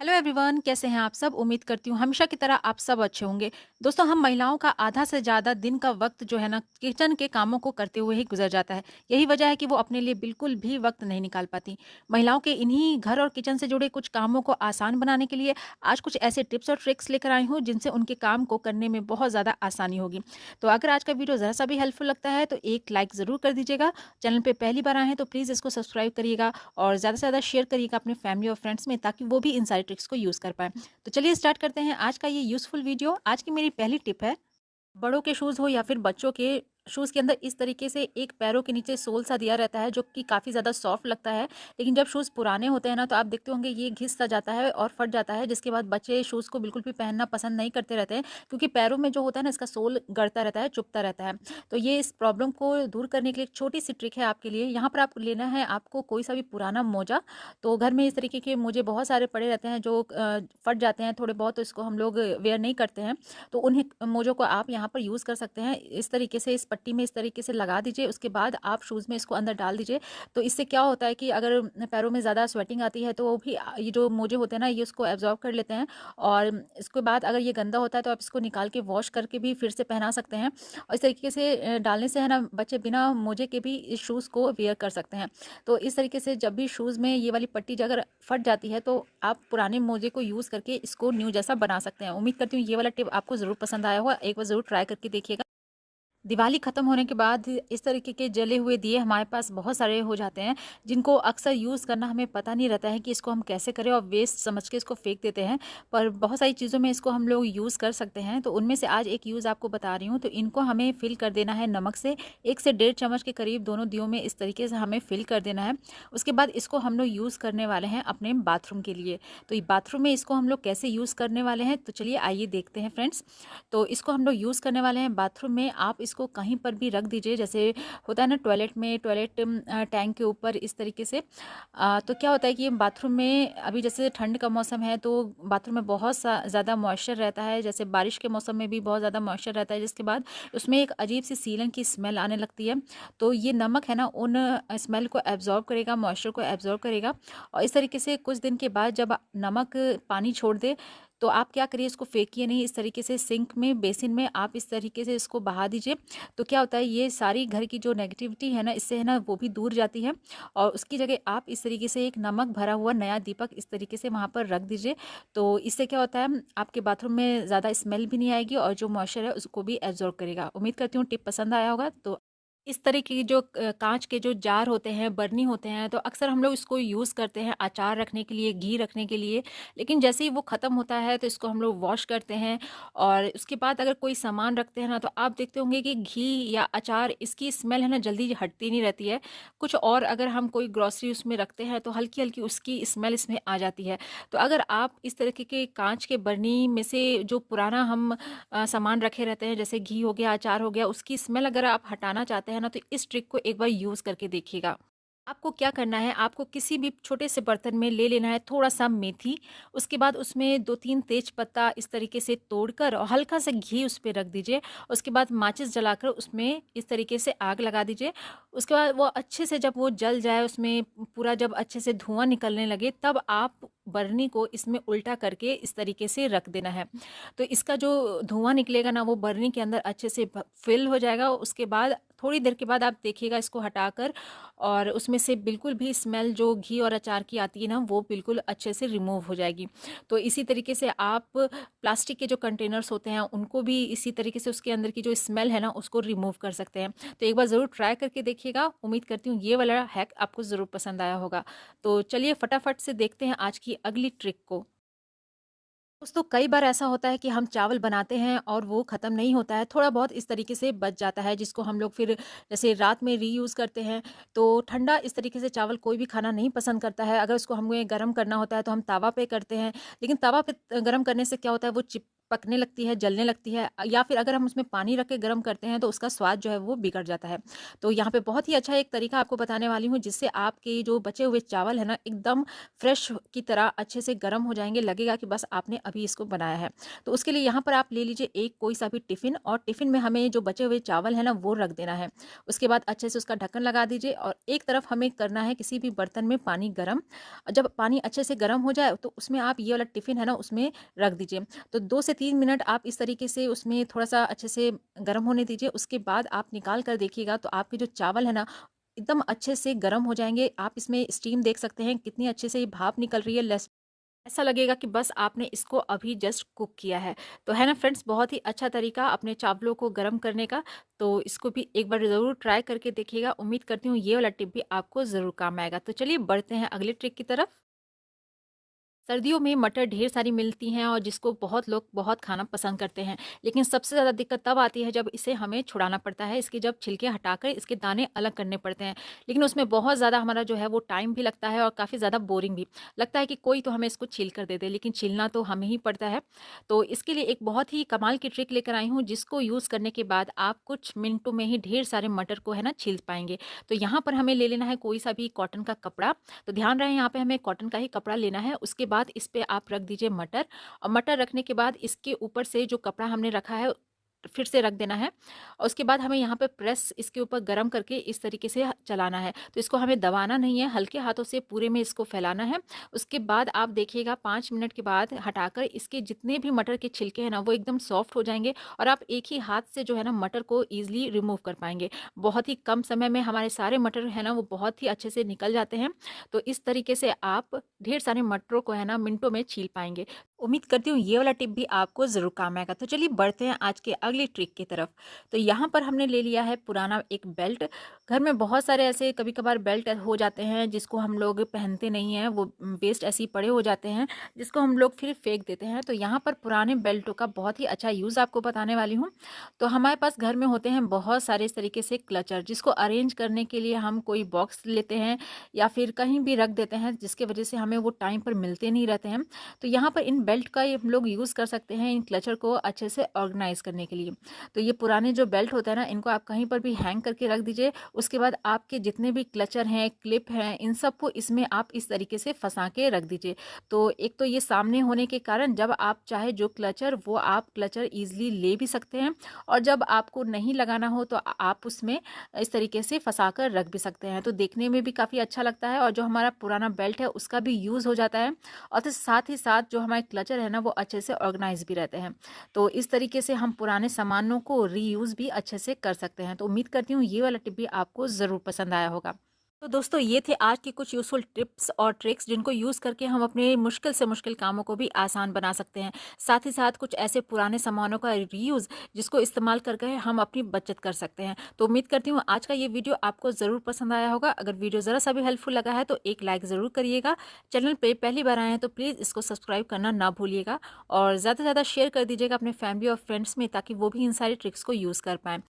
Hello everyone, कैसे हैं आप सब। उम्मीद करती हूँ हमेशा की तरह आप सब अच्छे होंगे। दोस्तों, हम महिलाओं का आधा से ज़्यादा दिन का वक्त जो है ना, किचन के कामों को करते हुए ही गुजर जाता है। यही वजह है कि वो अपने लिए बिल्कुल भी वक्त नहीं निकाल पाती। महिलाओं के इन्हीं घर और किचन से जुड़े कुछ कामों को आसान बनाने के लिए आज कुछ ऐसे टिप्स और ट्रिक्स लेकर आई हूँ जिनसे उनके काम को करने में बहुत ज़्यादा आसानी होगी। तो अगर आज का वीडियो ज़रा सा भी हेल्पफुल लगता है तो एक लाइक ज़रूर कर दीजिएगा। चैनल पर पहली बार आए हैं तो प्लीज़ इसको सब्सक्राइब करिएगा और ज़्यादा से ज़्यादा शेयर करिएगा अपने फैमिली और फ्रेंड्स में, ताकि वो भी इन सारी ट्रिक्स को यूज़ कर पाएँ। तो चलिए स्टार्ट करते हैं आज का ये यूज़फुल वीडियो। आज की मेरी पहली टिप है, बड़ों के शूज़ हो या फिर बच्चों के शूज़ के अंदर इस तरीके से एक पैरों के नीचे सोल सा दिया रहता है जो कि काफ़ी ज़्यादा सॉफ्ट लगता है। लेकिन जब शूज़ पुराने होते हैं ना, तो आप देखते होंगे ये घिस सा जाता है और फट जाता है, जिसके बाद बच्चे शूज़ को बिल्कुल भी पहनना पसंद नहीं करते रहते हैं, क्योंकि पैरों में जो होता है ना, इसका सोल गड़ता रहता है, चुभता रहता है। तो ये इस प्रॉब्लम को दूर करने के लिए एक छोटी सी ट्रिक है आपके लिए। यहाँ पर आप लेना है आपको कोई सा भी पुराना मोजा। तो घर में इस तरीके के मोजे बहुत सारे पड़े रहते हैं जो फट जाते हैं थोड़े बहुत, तो इसको हम लोग वेयर नहीं करते हैं। तो उन्हें मोजों को आप यहाँ पर यूज़ कर सकते हैं। इस तरीके से इस पट्टी में इस तरीके से लगा दीजिए, उसके बाद आप शूज़ में इसको अंदर डाल दीजिए। तो इससे क्या होता है कि अगर पैरों में ज़्यादा स्वेटिंग आती है तो वो भी ये जो मोजे होते हैं ना, ये उसको एब्ज़ॉर्ब कर लेते हैं। और इसके बाद अगर ये गंदा होता है तो आप इसको निकाल के वॉश करके भी फिर से पहना सकते हैं। और इस तरीके से डालने से है ना, बच्चे बिना मोजे के भी इस शूज़ को वेयर कर सकते हैं। तो इस तरीके से जब भी शूज़ में ये वाली पट्टी अगर फट जाती है तो आप पुराने मोजे को यूज़ करके इसको न्यू जैसा बना सकते हैं। उम्मीद करती हूँ ये वाला टिप आपको ज़रूर पसंद आया होगा। एक बार ज़रूर ट्राई करके देखिएगा। दिवाली ख़त्म होने के बाद इस तरीके के जले हुए दिए हमारे पास बहुत सारे हो जाते हैं, जिनको अक्सर यूज़ करना हमें पता नहीं रहता है कि इसको हम कैसे करें, और वेस्ट समझ के इसको फेंक देते हैं। पर बहुत सारी चीज़ों में इसको हम लोग यूज़ कर सकते हैं। तो उनमें से आज एक यूज़ आपको बता रही हूँ। तो इनको हमें फिल कर देना है नमक से। 1 से डेढ़ चम्मच के करीब दोनों दियों में इस तरीके से हमें फिल कर देना है। उसके बाद इसको हम लोग यूज़ करने वाले हैं अपने बाथरूम के लिए। तो ये बाथरूम में इसको हम लोग कैसे यूज़ करने वाले हैं, तो चलिए आइए देखते हैं फ्रेंड्स। तो इसको हम लोग यूज़ करने वाले हैं बाथरूम में। आप इसको कहीं पर भी रख दीजिए, जैसे होता है ना टॉयलेट में, टॉयलेट टैंक के ऊपर इस तरीके से। तो क्या होता है कि बाथरूम में अभी जैसे ठंड का मौसम है तो बाथरूम में बहुत ज़्यादा मॉइस्चर रहता है, जैसे बारिश के मौसम में भी बहुत ज़्यादा मॉइस्चर रहता है, जिसके बाद उसमें एक अजीब सी सीलन की स्मेल आने लगती है। तो ये नमक है ना, उन स्मेल को एब्जॉर्ब करेगा, मॉइस्चर को एब्जॉर्ब करेगा। और इस तरीके से कुछ दिन के बाद जब नमक पानी छोड़ दे, तो आप क्या करिए, इसको फेंकिए नहीं, इस तरीके से सिंक में, बेसिन में आप इस तरीके से इसको बहा दीजिए। तो क्या होता है, ये सारी घर की जो नेगेटिविटी है ना, इससे है ना वो भी दूर जाती है। और उसकी जगह आप इस तरीके से एक नमक भरा हुआ नया दीपक इस तरीके से वहाँ पर रख दीजिए। तो इससे क्या होता है, आपके बाथरूम में ज़्यादा स्मेल भी नहीं आएगी और जो मॉइस्चर है उसको भी एब्जॉर्ब करेगा। उम्मीद करती हूँ टिप पसंद आया होगा। तो इस तरह की जो कांच के जो जार होते हैं, बरनी होते हैं, तो अक्सर हम लोग इसको यूज़ करते हैं अचार रखने के लिए, घी रखने के लिए। लेकिन जैसे ही वो ख़त्म होता है तो इसको हम लोग वॉश करते हैं। और उसके बाद अगर कोई सामान रखते हैं ना, तो आप देखते होंगे कि घी या अचार, इसकी स्मेल है ना जल्दी हटती नहीं रहती है। कुछ और अगर हम कोई ग्रॉसरी उसमें रखते हैं तो हल्की हल्की उसकी स्मेल इसमें आ जाती है। तो अगर आप इस तरीके के कांच के बरनी में से जो पुराना हम सामान रखे रहते हैं, जैसे घी हो गया, अचार हो गया, उसकी स्मेल अगर आप हटाना चाहते हैं ना, तो इस ट्रिक को एक बार यूज़ करके देखिएगा। आपको क्या करना है, आपको किसी भी छोटे से बर्तन में ले लेना है थोड़ा-सा मेथी। उसके बाद उसमें 2-3 तेज पत्ता इस तरीके से तोड़कर और हल्का सा घी उस पे रख दीजिए। उसके बाद माचिस जलाकर उसमें इस तरीके से आग लगा दीजिए। उसके बाद वो अच्छे से जब वो जल जाए, उसमें पूरा जब अच्छे से धुआँ निकलने लगे, तब आप बरनी को इसमें उल्टा करके इस तरीके से रख देना है। तो इसका जो धुआँ निकलेगा ना, वो बरनी के अंदर अच्छे से फिल हो जाएगा। उसके बाद थोड़ी देर के बाद आप देखिएगा इसको हटाकर, और उसमें से बिल्कुल भी स्मेल जो घी और अचार की आती है ना, वो बिल्कुल अच्छे से रिमूव हो जाएगी। तो इसी तरीके से आप प्लास्टिक के जो कंटेनर्स होते हैं उनको भी इसी तरीके से उसके अंदर की जो स्मेल है ना, उसको रिमूव कर सकते हैं। तो एक बार ज़रूर ट्राई करके देखिएगा। उम्मीद करती हूँ ये वाला हैक आपको ज़रूर पसंद आया होगा। तो चलिए फटाफट से देखते हैं आज की अगली ट्रिक को। दोस्तों, कई बार ऐसा होता है कि हम चावल बनाते हैं और वो ख़त्म नहीं होता है, थोड़ा बहुत इस तरीके से बच जाता है, जिसको हम लोग फिर जैसे रात में रीयूज़ करते हैं। तो ठंडा इस तरीके से चावल कोई भी खाना नहीं पसंद करता है। अगर उसको हमें गरम करना होता है तो हम तवा पे करते हैं, लेकिन तवा पे गरम करने से क्या होता है, वो पकने लगती है, जलने लगती है या फिर अगर हम उसमें पानी रख के गर्म करते हैं तो उसका स्वाद जो है वो बिगड़ जाता है। तो यहाँ पे बहुत ही अच्छा एक तरीका आपको बताने वाली हूँ जिससे आपके जो बचे हुए चावल है ना एकदम फ्रेश की तरह अच्छे से गर्म हो जाएँगे, लगेगा कि बस आपने अभी इसको बनाया है। तो उसके लिए यहाँ पर आप ले लीजिए एक कोई-सा भी टिफ़िन और टिफ़िन में हमें जो बचे हुए चावल है ना वो रख देना है। उसके बाद अच्छे से उसका ढक्कन लगा दीजिए और एक तरफ हमें करना है किसी भी बर्तन में पानी गरम। जब पानी अच्छे से गरम हो जाए तो उसमें आप ये वाला टिफ़िन है ना उसमें रख दीजिए। तो 2 से 3 मिनट आप इस तरीके से उसमें थोड़ा-सा अच्छे से गरम होने दीजिए। उसके बाद आप निकाल कर देखिएगा तो आपके जो चावल है ना एकदम अच्छे से गरम हो जाएँगे। आप इसमें स्टीम देख सकते हैं कितनी अच्छे से ये भाप निकल रही है लस ऐसा लगेगा कि बस आपने इसको अभी जस्ट कुक किया है। तो है ना फ्रेंड्स बहुत ही अच्छा तरीका अपने चावलों को गरम करने का। तो इसको भी एक बार ज़रूर ट्राई करके देखिएगा। उम्मीद करती हूँ ये वाला टिप भी आपको ज़रूर काम आएगा। तो चलिए बढ़ते हैं अगले ट्रिक की तरफ। सर्दियों में मटर ढेर सारी मिलती हैं और जिसको बहुत लोग बहुत खाना पसंद करते हैं। लेकिन सबसे ज़्यादा दिक्कत तब आती है जब इसे हमें छुड़ाना पड़ता है, इसके जब छिलके हटाकर इसके दाने अलग करने पड़ते हैं। लेकिन उसमें बहुत ज़्यादा हमारा जो है वो टाइम भी लगता है और काफ़ी ज़्यादा बोरिंग भी। लगता है कि कोई तो हमें इसको छील कर दे दे, लेकिन छीलना तो हमें ही पड़ता है। तो इसके लिए एक बहुत ही कमाल की ट्रिक लेकर आई हूँ जिसको यूज़ करने के बाद आप कुछ मिनटों में ही ढेर सारे मटर को है ना छील पाएँगे। तो यहाँ पर हमें ले लेना है कोई-सा भी कॉटन का कपड़ा। तो ध्यान रहे यहाँ पे हमें कॉटन का ही कपड़ा लेना है। उसके बाद इस पे आप रख दीजिए मटर और मटर रखने के बाद इसके ऊपर से जो कपड़ा हमने रखा है फिर से रख देना है और उसके बाद हमें यहाँ पे प्रेस इसके ऊपर गरम करके इस तरीके से चलाना है। तो इसको हमें दबाना नहीं है, हल्के हाथों से पूरे में इसको फैलाना है। उसके बाद आप देखिएगा 5 मिनट के बाद हटाकर इसके जितने भी मटर के छिलके हैं ना वो एकदम सॉफ्ट हो जाएँगे और आप एक ही हाथ से जो है ना मटर को ईज़िली रिमूव कर पाएँगे। बहुत ही कम समय में हमारे सारे मटर है ना वो बहुत ही अच्छे से निकल जाते हैं। तो इस तरीके से आप ढेर सारे मटरों को है ना मिनटों में छील पाएँगे। उम्मीद करती हूँ ये वाला टिप भी आपको ज़रूर काम आएगा। तो चलिए बढ़ते हैं आज के अगली ट्रिक की तरफ। तो यहाँ पर हमने ले लिया है पुराना एक बेल्ट। घर में बहुत सारे ऐसे कभी-कभार बेल्ट हो जाते हैं जिसको हम लोग पहनते नहीं हैं, वो वेस्ट ऐसे ही पड़े हो जाते हैं, जिसको हम लोग फिर फेंक देते हैं। तो यहाँ पर पुराने बेल्टों का बहुत ही अच्छा यूज़ आपको बताने वाली हूँ। तो हमारे पास घर में होते हैं बहुत सारे इस तरीके से क्लचर जिसको अरेंज करने के लिए हम कोई बॉक्स लेते हैं या फिर कहीं भी रख देते हैं जिसकी वजह से हमें वो टाइम पर मिलते नहीं रहते हैं। तो यहाँ पर इन बेल्ट का ये हम लोग यूज़ कर सकते हैं इन क्लचर को अच्छे से ऑर्गेनाइज करने के लिए। तो ये पुराने जो बेल्ट होता है ना इनको आप कहीं पर भी हैंग करके रख दीजिए। उसके बाद आपके जितने भी क्लचर हैं, क्लिप हैं, इन सबको इसमें आप इस तरीके से फँसा के रख दीजिए। तो एक तो ये सामने होने के कारण जब आप चाहे जो क्लचर वो आप क्लचर ईज़िली ले भी सकते हैं और जब आपको नहीं लगाना हो तो आप उसमें इस तरीके से फँसा कर रख भी सकते हैं। तो देखने में भी काफ़ी अच्छा लगता है और जो हमारा पुराना बेल्ट है उसका भी यूज़ हो जाता है और तो साथ ही साथ जो हमारे क्लचर है ना वो अच्छे से ऑर्गेनाइज भी रहते हैं। तो इस तरीके से हम पुराने सामानों को रीयूज़ भी अच्छे से कर सकते हैं। तो उम्मीद करती हूँ ये वाला टिप भी आपको ज़रूर पसंद आया होगा। तो दोस्तों ये थे आज की कुछ यूज़फुल टिप्स और ट्रिक्स जिनको यूज़ करके हम अपने मुश्किल से मुश्किल कामों को भी आसान बना सकते हैं। साथ ही साथ कुछ ऐसे पुराने सामानों का रीयूज़ जिसको इस्तेमाल करके हम अपनी बचत कर सकते हैं। तो उम्मीद करती हूँ आज का ये वीडियो आपको ज़रूर पसंद आया होगा। अगर वीडियो ज़रा सा भी हेल्पफुल लगा है तो एक लाइक ज़रूर करिएगा। चैनल पे पहली बार आए हैं तो प्लीज़ इसको सब्सक्राइब करना ना भूलिएगा और ज़्यादा से ज़्यादा शेयर कर दीजिएगा अपने फैमिली और फ्रेंड्स में ताकि वो भी इन सारी ट्रिक्स को यूज़ कर पाएँ।